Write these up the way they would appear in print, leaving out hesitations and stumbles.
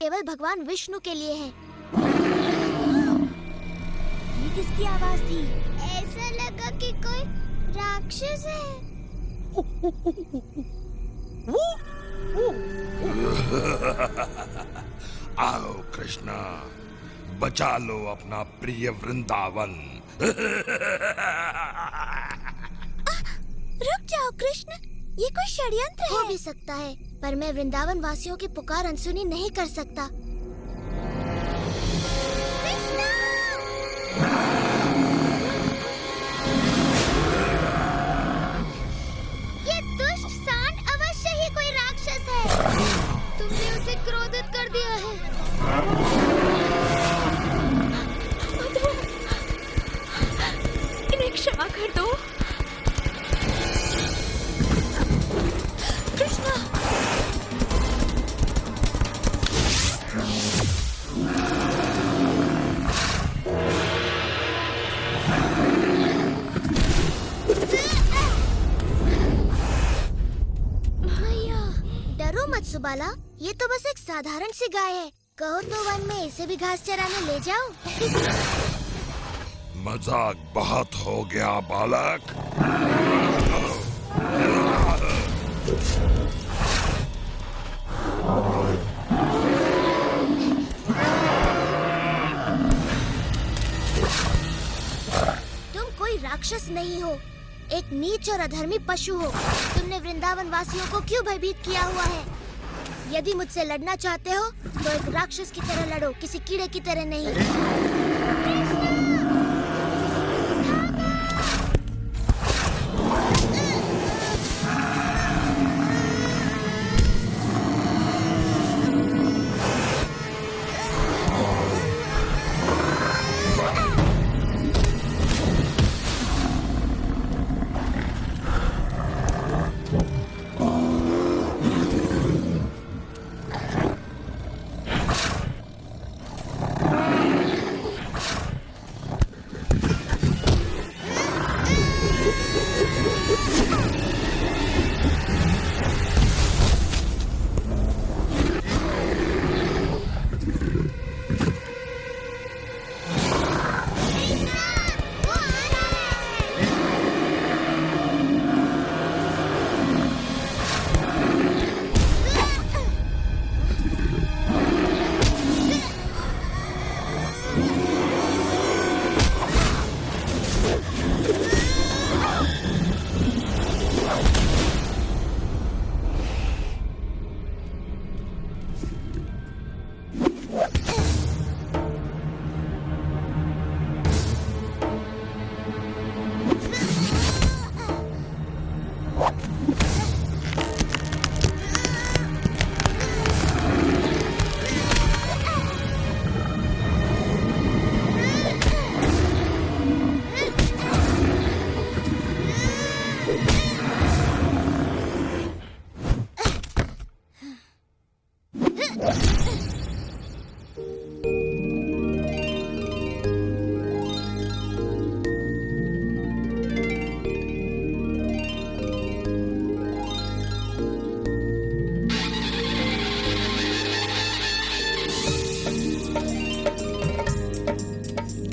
केवल भगवान विष्णु के लिए है। ये किसकी आवाज थी? ऐसा लगा कि कोई राक्षस है। आओ कृष्णा, बचा लो अपना प्रिय वृंदावन। रुक जाओ कृष्ण, ये कोई षड्यंत्र हो है। भी सकता है, पर मैं वृंदावन वासियों की पुकार अनसुनी नहीं कर सकता। ये दुष्ट सांड अवश्य ही कोई राक्षस है। तुमने उसे क्रोधित कर दिया है। इन्हें क्षमा कर दो कृष्णा। भैया, डरो मत सुबाला, ये तो बस एक साधारण सी गाय है। कहो तो वन में इसे भी घास चराने ले जाओ। मजाक बहुत हो गया बालक। तुम कोई राक्षस नहीं हो, एक नीच और अधर्मी पशु हो। तुमने वृंदावन वासियों को क्यों भयभीत किया हुआ है? यदि मुझसे लड़ना चाहते हो तो एक राक्षस की तरह लड़ो, किसी कीड़े की तरह नहीं।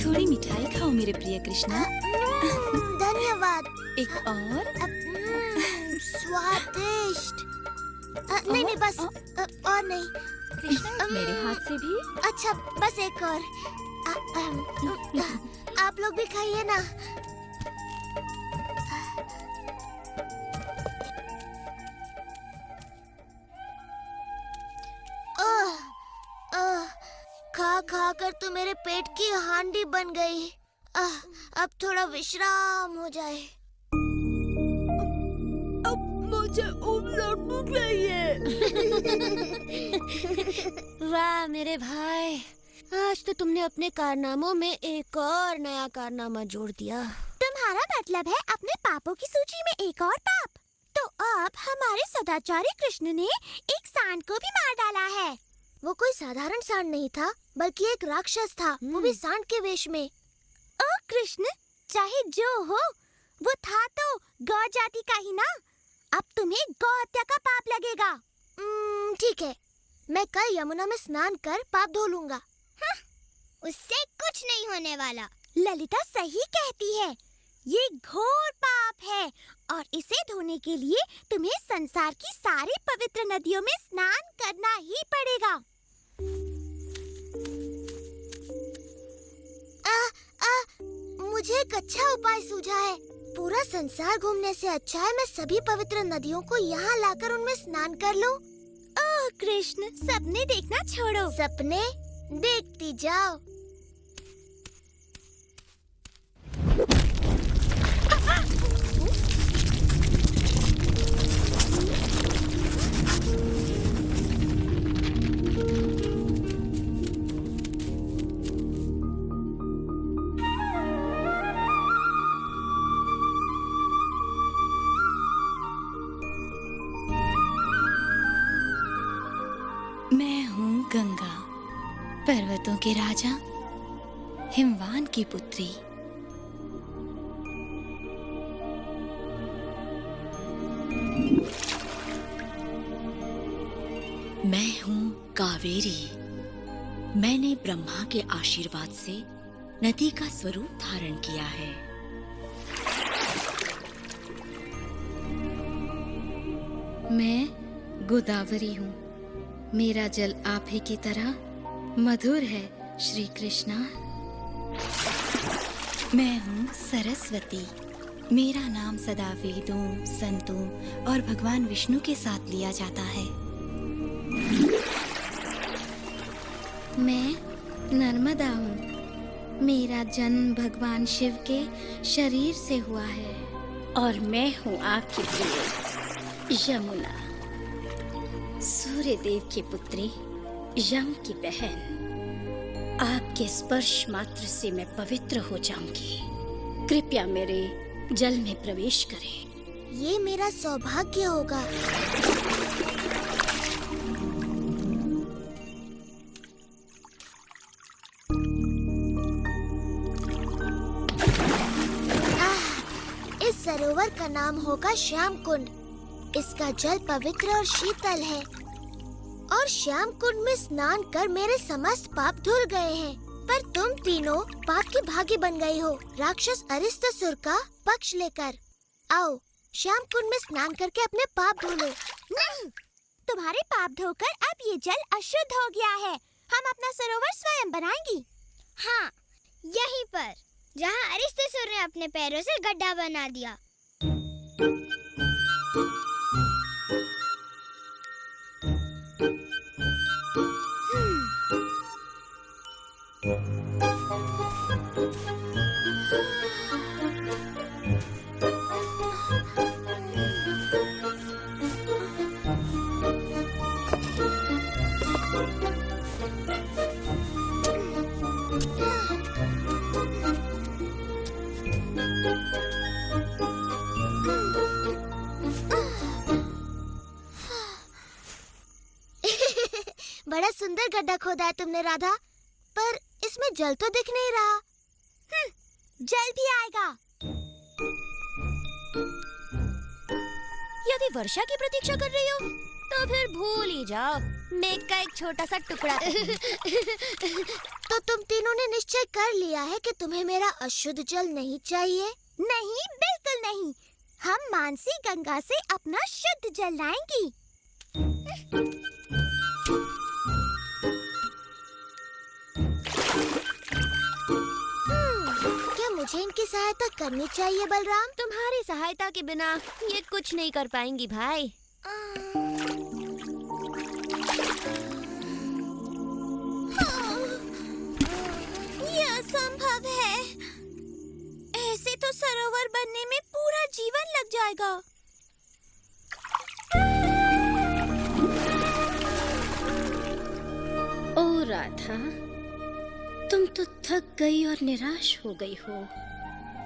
थोड़ी मिठाई खाओ मेरे प्रिय कृष्णा। धन्यवाद। एक और? स्वादिष्ट। नहीं नहीं, बस और नहीं। कृष्णा, मेरे हाथ से भी। अच्छा, बस एक और। आप लोग भी खाइए ना। खा खा कर तो मेरे पेट की हांडी बन गई। अब थोड़ा विश्राम हो जाए। अब मुझे लड्डू चाहिए। वाह मेरे भाई, आज तो तुमने अपने कारनामों में एक और नया कारनामा जोड़ दिया। तुम्हारा मतलब है अपने पापों की सूची में एक और पाप? तो अब हमारे सदाचारी कृष्ण ने एक सांड को भी मार डाला है। वो कोई साधारण सांड नहीं था, बल्कि एक राक्षस था, वो भी सांड के वेश में। ओ कृष्ण, चाहे जो हो, वो था तो गौ जाति का ही ना। अब तुम्हें गौ हत्या का पाप लगेगा। ठीक है, मैं कल यमुना में स्नान कर पाप धो लूंगा। उससे कुछ नहीं होने वाला। ललिता सही कहती है, ये घोर पाप है और इसे धोने के लिए तुम्हें संसार की सारी पवित्र नदियों में स्नान करना ही पड़ेगा। मुझे एक अच्छा उपाय सूझा है। पूरा संसार घूमने से अच्छा है मैं सभी पवित्र नदियों को यहाँ लाकर उनमें स्नान कर लूं। ओह कृष्ण, सपने देखना छोड़ो। सपने देखती जाओ। मैं हूँ गंगा, पर्वतों के राजा, हिमवान की पुत्री। मैं हूँ कावेरी। मैंने ब्रह्मा के आशीर्वाद से नदी का स्वरूप धारण किया है। मैं गोदावरी हूँ। मेरा जल आप ही की तरह मधुर है श्री कृष्णा। मैं हूँ सरस्वती। मेरा नाम सदा वेदों, संतों और भगवान विष्णु के साथ लिया जाता है। मैं नर्मदा हूँ। मेरा जन्म भगवान शिव के शरीर से हुआ है। और मैं हूँ आपकी प्रिय यमुना, सूर्य देव की पुत्री, यम की बहन। आपके स्पर्श मात्र से मैं पवित्र हो जाऊंगी। कृपया मेरे जल में प्रवेश करें। ये मेरा सौभाग्य होगा। इस सरोवर का नाम होगा श्याम कुंड। इसका जल पवित्र और शीतल है और श्याम कुंड में स्नान कर मेरे समस्त पाप धुल गए हैं। पर तुम तीनों पाप की भागी बन गई हो, राक्षस अरिष्टासुर का पक्ष लेकर। आओ श्याम कुंड में स्नान करके अपने पाप धो लो। नहीं, तुम्हारे पाप धोकर अब ये जल अशुद्ध हो गया है। हम अपना सरोवर स्वयं बनाएंगी। हाँ, यहीं पर जहाँ अरिष्टासुर ने अपने पैरों से गड्ढा बना दिया। बड़ा सुंदर गड्ढा खोदा है तुमने राधा, पर इसमें जल तो दिख नहीं रहा। जल भी आएगा। यदि वर्षा की प्रतीक्षा कर रही हो तो फिर भूल ही जाओ। मेघ का एक छोटा सा टुकड़ा तो तुम तीनों ने निश्चय कर लिया है कि तुम्हें मेरा अशुद्ध जल नहीं चाहिए? नहीं, बिल्कुल नहीं। हम मानसी गंगा से अपना शुद्ध जल लाएंगी। क्या मुझे इनकी सहायता करनी चाहिए बलराम? तुम्हारी सहायता के बिना ये कुछ नहीं कर पाएंगी भाई। ये असंभव है। ऐसे तो सरोवर बनने में पूरा जीवन लग जाएगा। ओ राधा, तुम तो थक गई और निराश हो गई हो।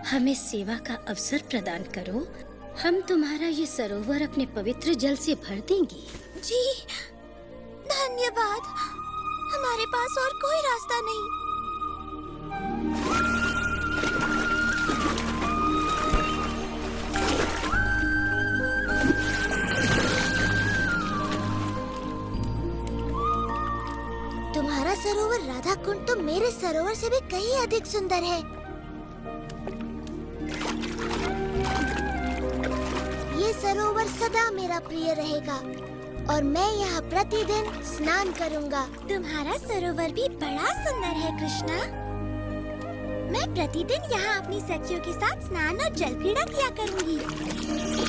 हमें सेवा का अवसर प्रदान करो। हम तुम्हारा ये सरोवर अपने पवित्र जल से भर देंगे। जी, धन्यवाद। हमारे पास और कोई रास्ता नहीं। तुम्हारा सरोवर राधा कुंड तो मेरे सरोवर से भी कहीं अधिक सुंदर है। ये सरोवर सदा मेरा प्रिय रहेगा और मैं यहाँ प्रतिदिन स्नान करूँगा। तुम्हारा सरोवर भी बड़ा सुंदर है कृष्णा। मैं प्रतिदिन यहाँ अपनी सखियों के साथ स्नान और जल क्रीड़ा किया करूँगी।